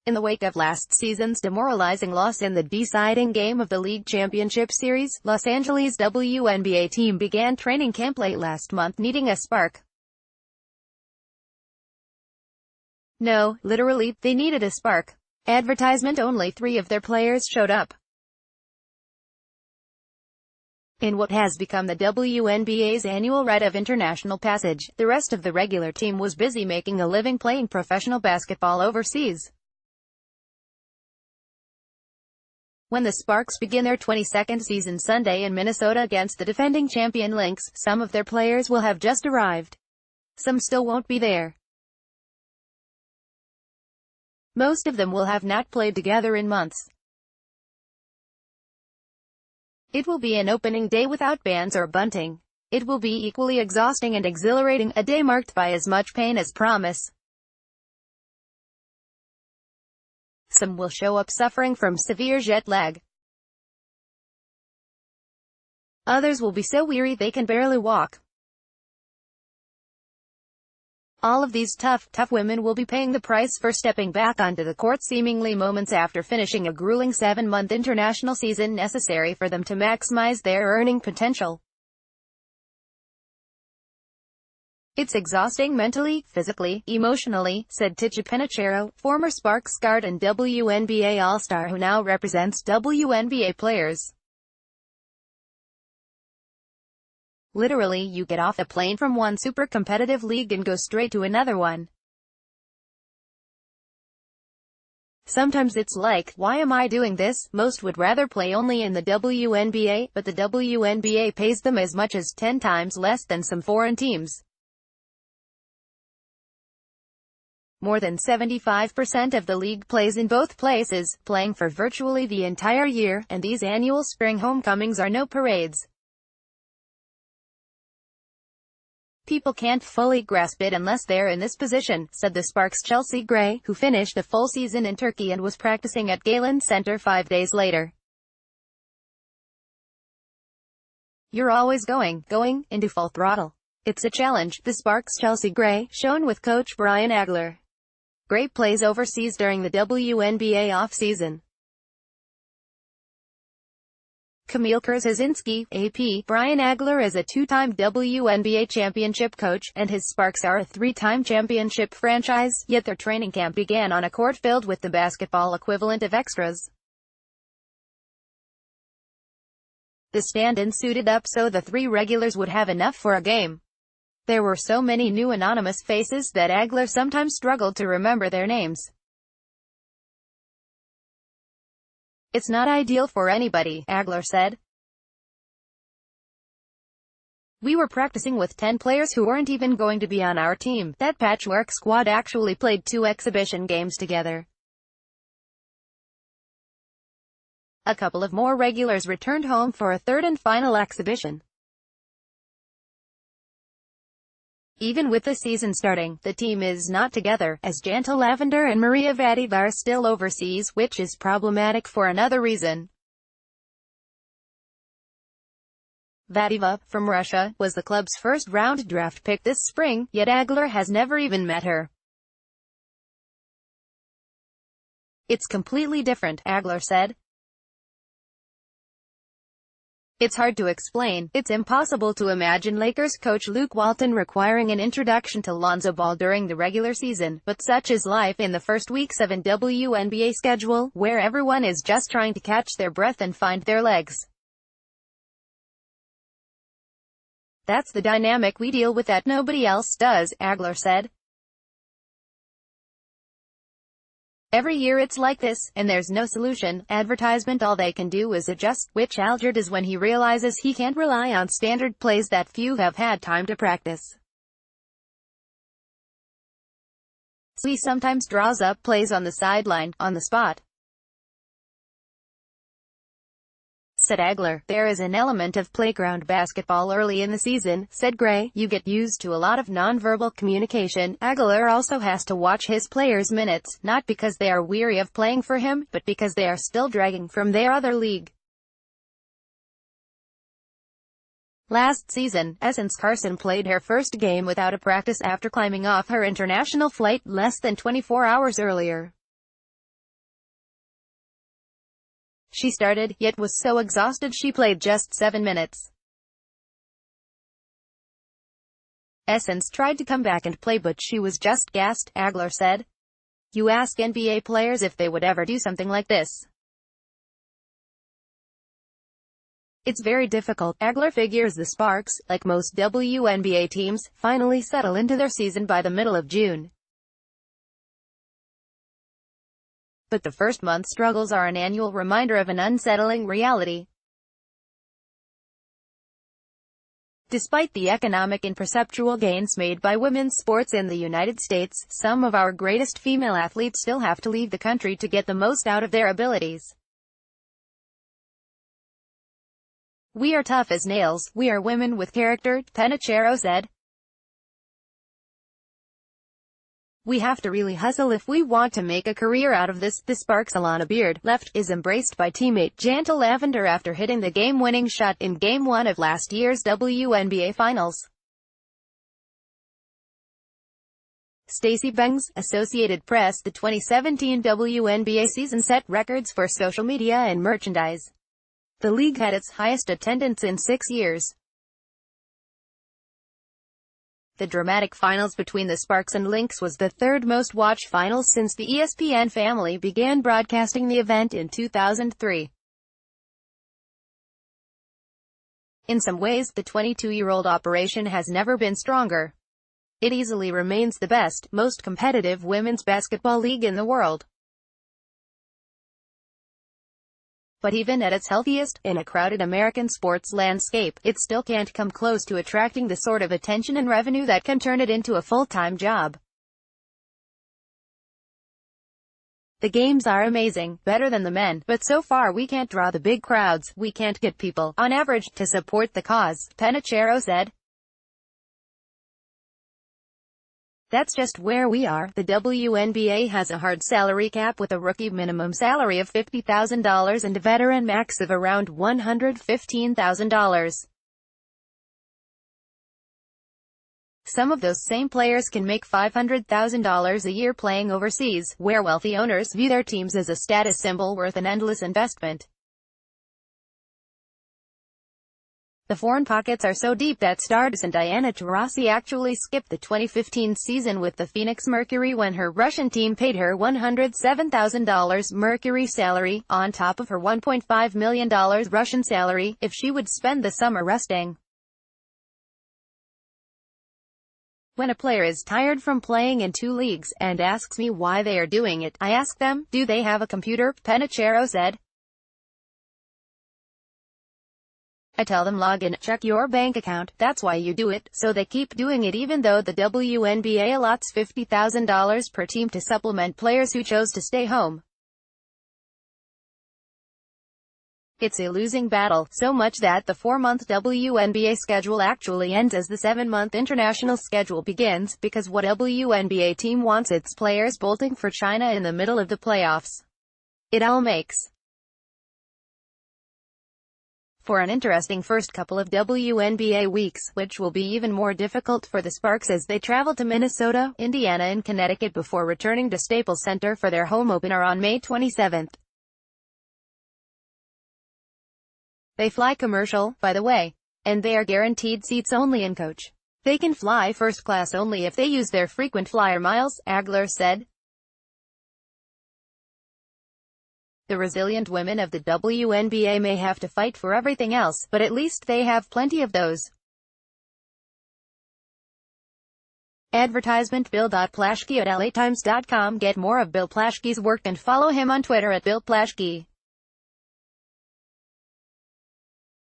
In the wake of last season's demoralizing loss in the deciding game of the league championship series, Los Angeles WNBA team began training camp late last month needing a spark. No, literally, they needed a spark. Advertisement: only 3 of their players showed up. In what has become the WNBA's annual rite of international passage, the rest of the regular team was busy making a living playing professional basketball overseas. When the Sparks begin their 22nd season Sunday in Minnesota against the defending champion Lynx, some of their players will have just arrived. Some still won't be there. Most of them will have not played together in months. It will be an opening day without bands or bunting. It will be equally exhausting and exhilarating, a day marked by as much pain as promise. Some will show up suffering from severe jet lag. Others will be so weary they can barely walk. All of these tough women will be paying the price for stepping back onto the court seemingly moments after finishing a grueling 7-month international season necessary for them to maximize their earning potential. It's exhausting mentally, physically, emotionally, said Ticha Penicheiro, former Sparks guard and WNBA All-Star who now represents WNBA players. Literally, you get off the plane from one super competitive league and go straight to another one. Sometimes it's like, why am I doing this? Most would rather play only in the WNBA, but the WNBA pays them as much as 10 times less than some foreign teams. More than 75% of the league plays in both places, playing for virtually the entire year, and these annual spring homecomings are no parades. People can't fully grasp it unless they're in this position, said the Sparks' Chelsea Gray, who finished a full season in Turkey and was practicing at Galen Center 5 days later. You're always going into full throttle. It's a challenge, the Sparks' Chelsea Gray, shown with coach Brian Agler. Gray plays overseas during the WNBA off-season. Kamil Kurzasinski, AP, Brian Agler is a 2-time WNBA championship coach, and his Sparks are a 3-time championship franchise, yet their training camp began on a court filled with the basketball equivalent of extras. The stand-ins suited up so the 3 regulars would have enough for a game. There were so many new anonymous faces that Agler sometimes struggled to remember their names. It's not ideal for anybody, Agler said. We were practicing with 10 players who weren't even going to be on our team. That patchwork squad actually played 2 exhibition games together. A couple of more regulars returned home for a 3rd and final exhibition. Even with the season starting, the team is not together, as Janta Lavender and Maria Vadiva are still overseas, which is problematic for another reason. Vadiva, from Russia, was the club's first-round draft pick this spring, yet Agler has never even met her. It's completely different, Agler said. It's hard to explain. It's impossible to imagine Lakers coach Luke Walton requiring an introduction to Lonzo Ball during the regular season, but such is life in the first weeks of an WNBA schedule, where everyone is just trying to catch their breath and find their legs. That's the dynamic we deal with that nobody else does, Agler said. Every year it's like this, and there's no solution. Advertisement: all they can do is adjust, which Alger does when he realizes he can't rely on standard plays that few have had time to practice. So he sometimes draws up plays on the sideline, on the spot. Said Agler. There is an element of playground basketball early in the season, said Gray. You get used to a lot of nonverbal communication. Agler also has to watch his players' minutes, not because they are weary of playing for him, but because they are still dragging from their other league. Last season, Essence Carson played her first game without a practice after climbing off her international flight less than 24 hours earlier. She started, yet was so exhausted she played just 7 minutes. Essence tried to come back and play but she was just gassed, Agler said. You ask NBA players if they would ever do something like this. It's very difficult. Agler figures the Sparks, like most WNBA teams, finally settle into their season by the middle of June. But the first month struggles are an annual reminder of an unsettling reality. Despite the economic and perceptual gains made by women's sports in the United States, some of our greatest female athletes still have to leave the country to get the most out of their abilities. We are tough as nails, we are women with character, Penicheiro said. We have to really hustle if we want to make a career out of this. The Sparks' Alana Beard, left, is embraced by teammate Jantel Lavender after hitting the game-winning shot in Game 1 of last year's WNBA Finals. Stacey Bangs, Associated Press. The 2017 WNBA season set records for social media and merchandise. The league had its highest attendance in 6 years. The dramatic finals between the Sparks and Lynx was the third most watched finals since the ESPN family began broadcasting the event in 2003. In some ways, the 22-year-old operation has never been stronger. It easily remains the best, most competitive women's basketball league in the world. But even at its healthiest, in a crowded American sports landscape, it still can't come close to attracting the sort of attention and revenue that can turn it into a full-time job. The games are amazing, better than the men, but so far we can't draw the big crowds, we can't get people, on average, to support the cause, Penicheiro said. That's just where we are. The WNBA has a hard salary cap with a rookie minimum salary of $50,000 and a veteran max of around $115,000. Some of those same players can make $500,000 a year playing overseas, where wealthy owners view their teams as a status symbol worth an endless investment. The foreign pockets are so deep that stars and Diana Taurasi actually skipped the 2015 season with the Phoenix Mercury when her Russian team paid her $107,000 Mercury salary, on top of her $1.5 million Russian salary, if she would spend the summer resting. When a player is tired from playing in 2 leagues, and asks me why they are doing it, I ask them, do they have a computer? Penicheiro said. I tell them log in, check your bank account, that's why you do it, so they keep doing it even though the WNBA allots $50,000 per team to supplement players who chose to stay home. It's a losing battle, so much that the 4-month WNBA schedule actually ends as the 7-month international schedule begins, because what WNBA team wants its players bolting for China in the middle of the playoffs? It all makes for an interesting first couple of WNBA weeks, which will be even more difficult for the Sparks as they travel to Minnesota, Indiana and Connecticut before returning to Staples Center for their home opener on May 27. They fly commercial, by the way, and they are guaranteed seats only in coach. They can fly first class only if they use their frequent flyer miles, Agler said. The resilient women of the WNBA may have to fight for everything else, but at least they have plenty of those. Advertisement. Bill.Plaschke at LAtimes.com. Get more of Bill Plaschke's work and follow him on Twitter at Bill Plaschke.